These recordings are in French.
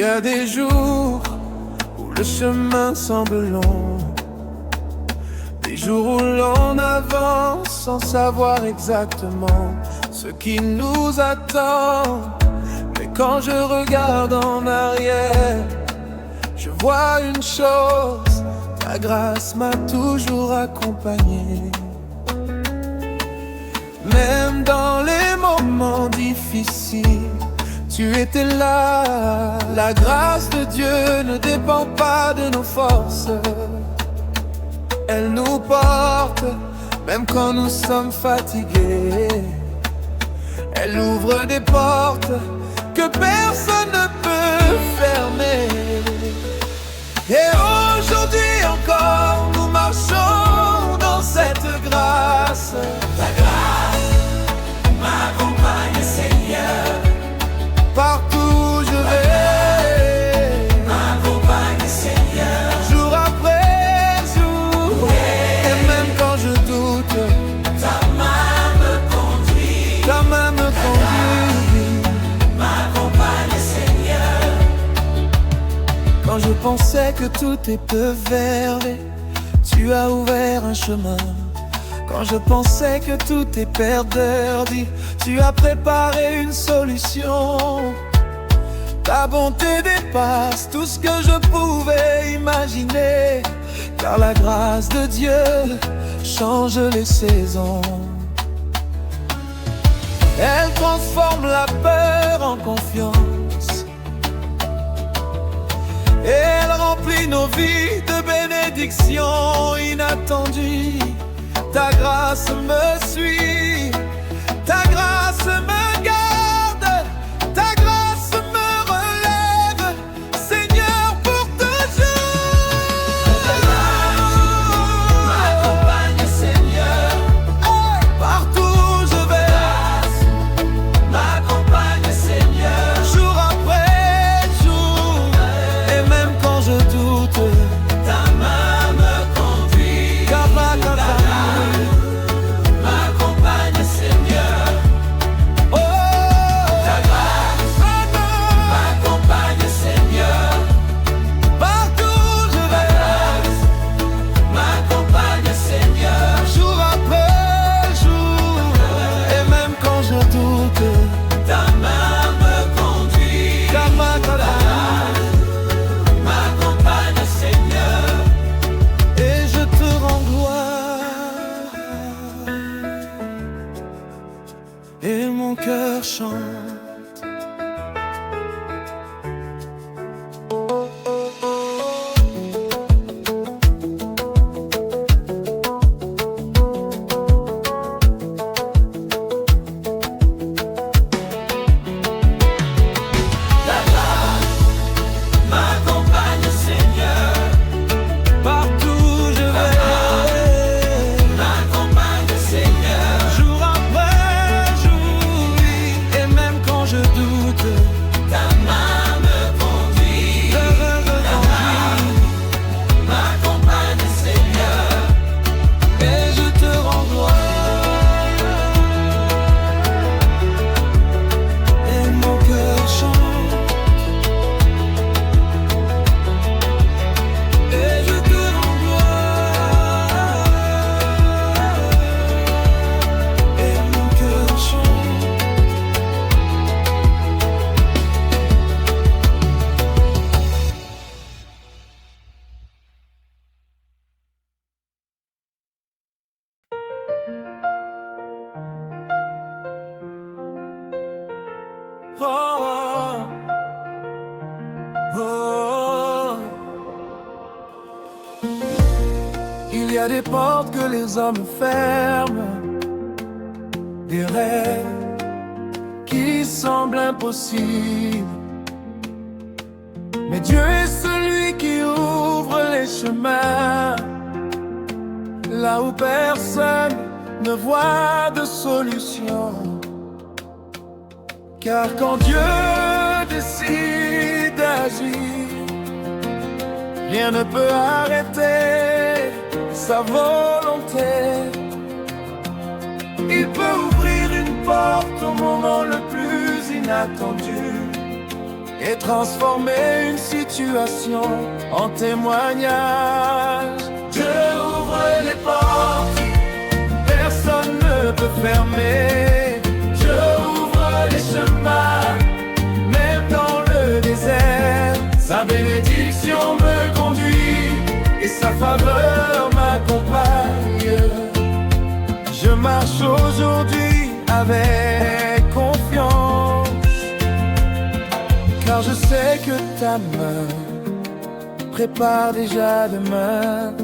a des jours où le chemin semble long, des jours où l'on avance sans savoir exactement ce qui nous attend. Mais quand je regarde en arrière, je vois une chose, ta grâce m'a toujours accompagné. Même dans les moments difficiles, tu étais là. La grâce de Dieu ne dépend pas de nos forces. Elle nous porte, même quand nous sommes fatigués. Elle ouvre des portes que personne ne peut fermer. Et aujourd'hui encore, nous marchons dans cette grâce. Ta grâce m'accompagne, Seigneur. Partout où je vais, m'accompagne, Seigneur. Jour après jour, et même quand je doute, ta main me conduit. Ta main me conduit. M'accompagne, Seigneur. Quand je pensais que tout était perdu, tu as ouvert un chemin. Quand je pensais que tout est perdu, tu as préparé une solution. Ta bonté dépasse tout ce que je pouvais imaginer, car la grâce de Dieu change les saisons. Elle transforme la peur en confiance, et elle remplit nos vies de bénédictions inattendues. Ta grâce me suit, ta grâce me garde, ta grâce me relève, Seigneur, pour toujours. M'accompagne, Seigneur, partout où je vais. M'accompagne, Seigneur, jour après jour, et même quand je doute, ta main me conduit. Et mon cœur chante. Oh, oh, oh. Il y a des portes que les hommes ferment, des rêves qui semblent impossibles. Mais Dieu est celui qui ouvre les chemins là où personne ne voit de solution. Car quand Dieu décide d'agir, rien ne peut arrêter sa volonté. Il peut ouvrir une porte au moment le plus inattendu, et transformer une situation en témoignage. Dieu ouvre les portes, personne ne peut fermer. Dieu ouvre les chemins, même dans le désert. Sa bénédiction me conduit et sa faveur m'accompagne. Je marche aujourd'hui avec confiance, car je sais que ta main prépare déjà demain.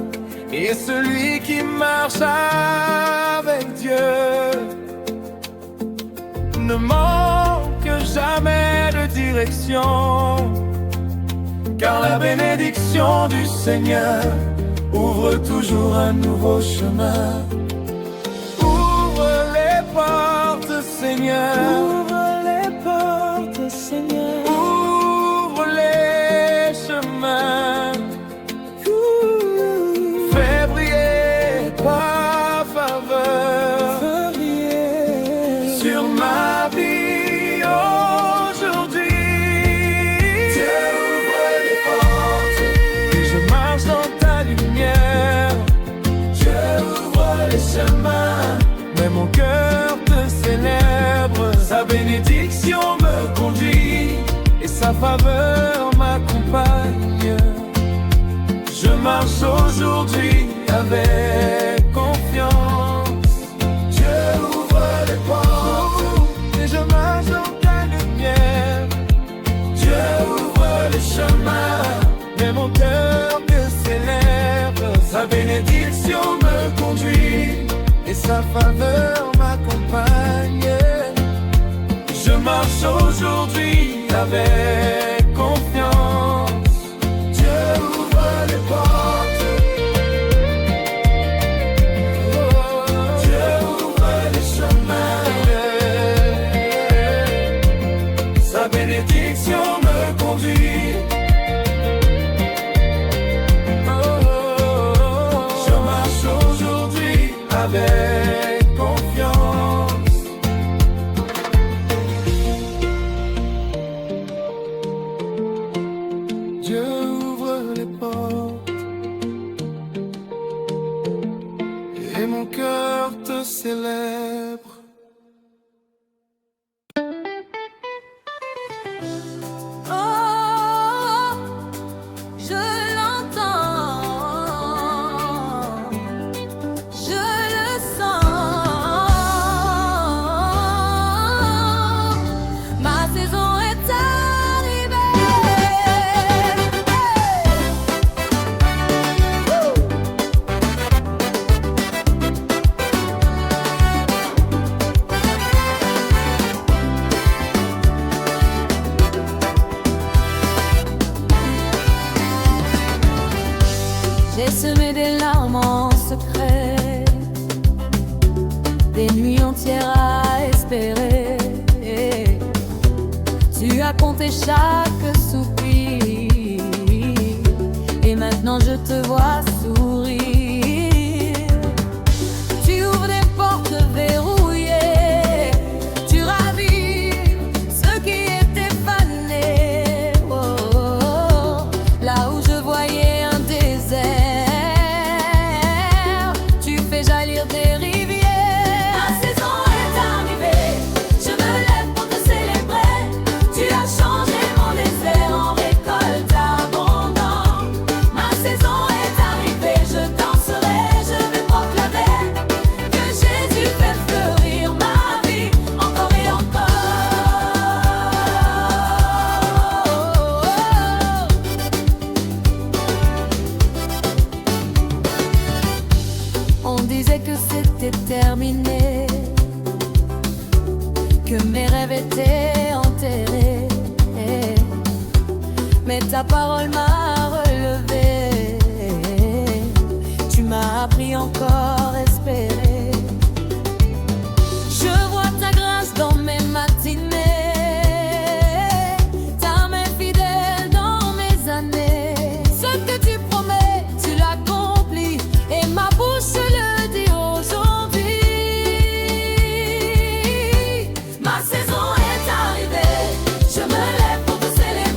Et celui qui marche avec Dieu ne manque jamais de direction, car la bénédiction du Seigneur ouvre toujours un nouveau chemin. Ouvre les portes, Seigneur. Ouvre les portes, Seigneur. Ouvre les chemins. Fais briller ta faveur sur ma vie aujourd'hui. Dieu ouvre les portes et je marche dans ta lumière. Dieu ouvre les chemins, mais mon cœur te célèbre. Sa bénédiction me conduit et sa faveur m'accompagne. Je marche aujourd'hui avec confiance. Dieu ouvre les portes et je marche dans ta lumière. Dieu ouvre les chemins, mais mon cœur te célèbre. Sa bénédiction me conduit et sa faveur m'accompagne. Je marche aujourd'hui avec confiance. Dieu ouvre les portes. Dieu ouvre les chemins. Sa bénédiction me conduit. Je marche aujourd'hui avec confiance. Dieu ouvre les portes et mon cœur te célèbre. Oh, je l'entends, je le sens. Ma saison est arrivée. J'ai semé des larmes en secret, des nuits entières à espérer. Tu as compté chaque soupir, et maintenant je te vois sourire. Tu ouvres des portes verrouillées, tu ravives ceux qui étaient fanés. Oh, oh, oh. Là où je voyais un désert, tu fais jaillir des rivières. Ma saison est arrivée, je me lève pour te célébrer. Tu as changé mon désert en récolte abondante. Ma saison est arrivée, je danserai, je vais proclamer que Jésus fait fleurir ma vie encore et encore. On disait que c'était terminé, que mes rêves étaient enterrés, mais ta parole m'a relevé. Tu m'as appris encore à espérer. Je vois ta grâce dans mes matinées, ta main fidèle dans mes années. Ce que tu promets, tu l'accomplis, et ma bouche le dit aujourd'hui. Ma saison est arrivée, je me lève pour te célébrer.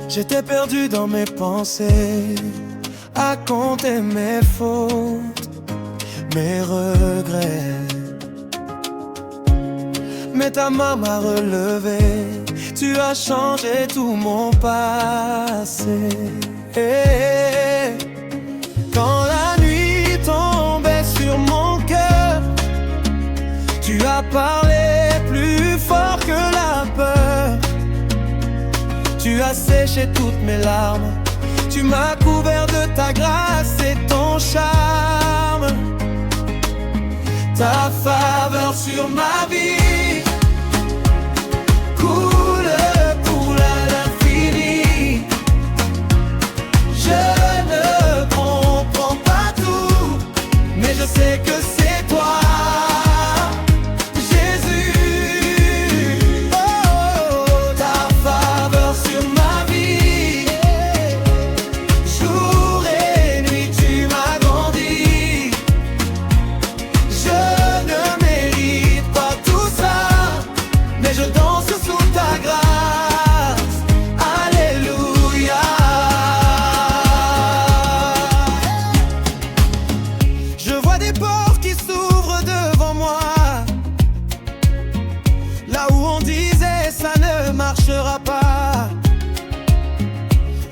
J'étais perdu dans mes pensées, à compter mes fautes, mes regrets. Mais ta main m'a relevé, tu as changé tout mon passé. Quand la nuit tombait sur mon cœur, tu as parlé plus fort que la peur. Tu as séché toutes mes larmes, tu m'as couvert de ta grâce et ton charme. Ta faveur sur ma vie coule à l'infini. Je ne comprends pas tout, mais je sais que c'est toi.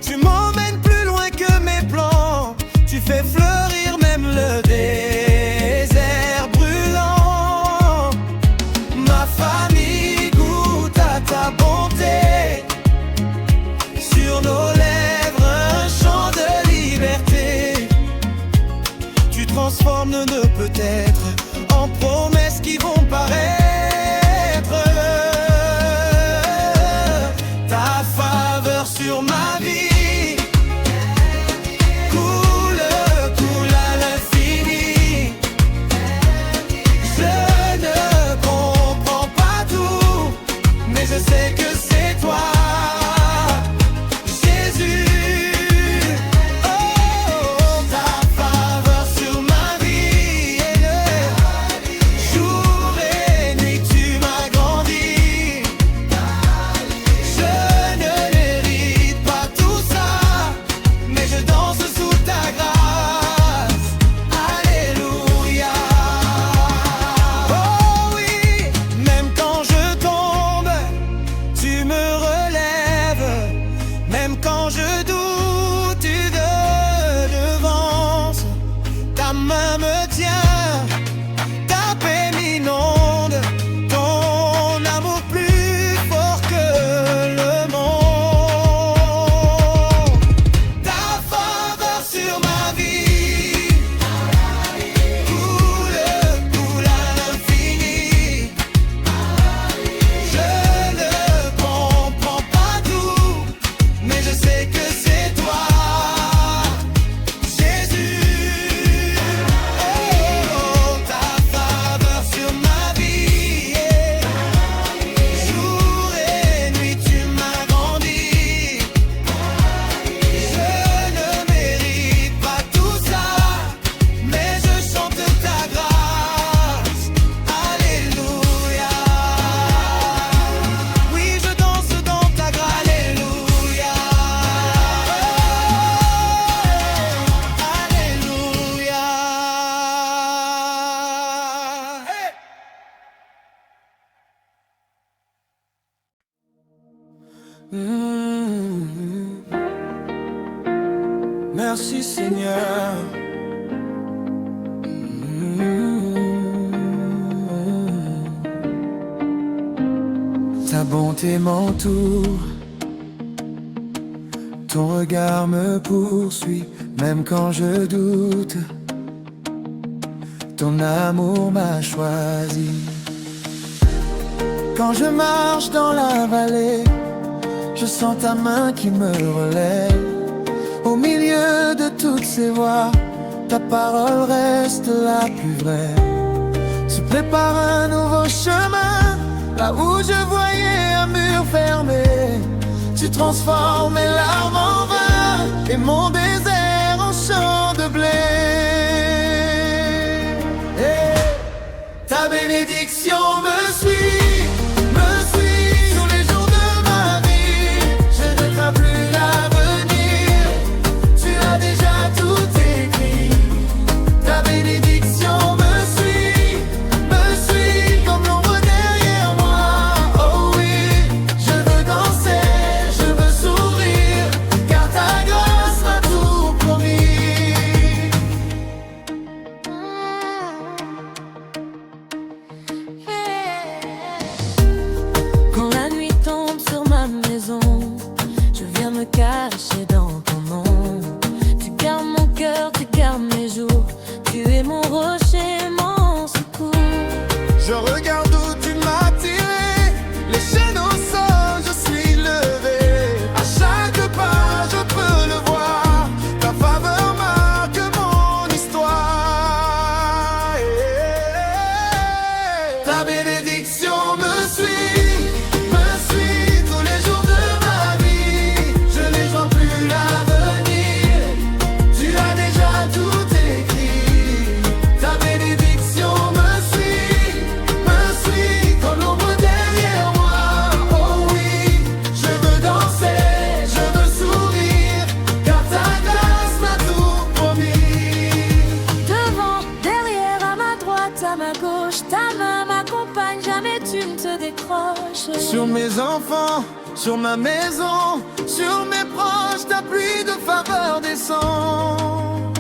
Tu m'emmènes plus loin que mes plans, tu fais fleurir même le désert brûlant. Ma famille goûte à ta bonté, sur nos lèvres un chant de liberté. Tu transformes nos peut-être en promesses qui vont paraître. Sur ma vie coule à l'infini. Je ne comprends pas tout, mais je sais que c'est toi, Jésus. Oh, ta faveur sur ma vie, jour et nuit tu m'as grandi. Je ne je danse sous ta grâce, alléluia. Oh oui, même quand je tombe, tu me relèves. Même quand je doute, tu devances. Ta main me tient, ta paix m'inonde. Ton amour plus fort que le monde. Sur ma vie coule à l'infini. Je ne comprends pas tout, mais je sais que c'est toi, Jésus. Oh, ta faveur sur ma vie, jour et nuit tu m'as grandi. Je ne mérite pas tout ça, mais je chante ta grâce, alléluia. Oui, je danse dans ta grâce, alléluia. Alléluia. Merci Seigneur. Ta bonté m'entoure, ton regard me poursuit, même quand je doute. Ton amour m'a choisi. Quand je marche dans la vallée, je sens ta main qui me relève. Au milieu de toutes ces voix, ta parole reste la plus vraie. Tu prépares un nouveau chemin, là où je voyais un mur fermé. Tu transformes mes larmes en vin et mon désert en champ de blé. Ta bénédiction me suit tous les jours de ma vie. Je ne crains plus la à ma gauche, ta main m'accompagne, jamais tu ne te décroches. Sur mes enfants, sur ma maison, sur mes proches, ta pluie de faveur descend.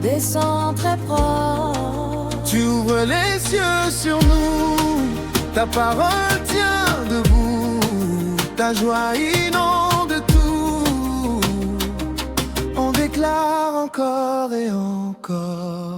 Descends très proche. Tu ouvres les cieux sur nous, ta parole tient debout, ta joie inonde tout. On déclare encore et encore.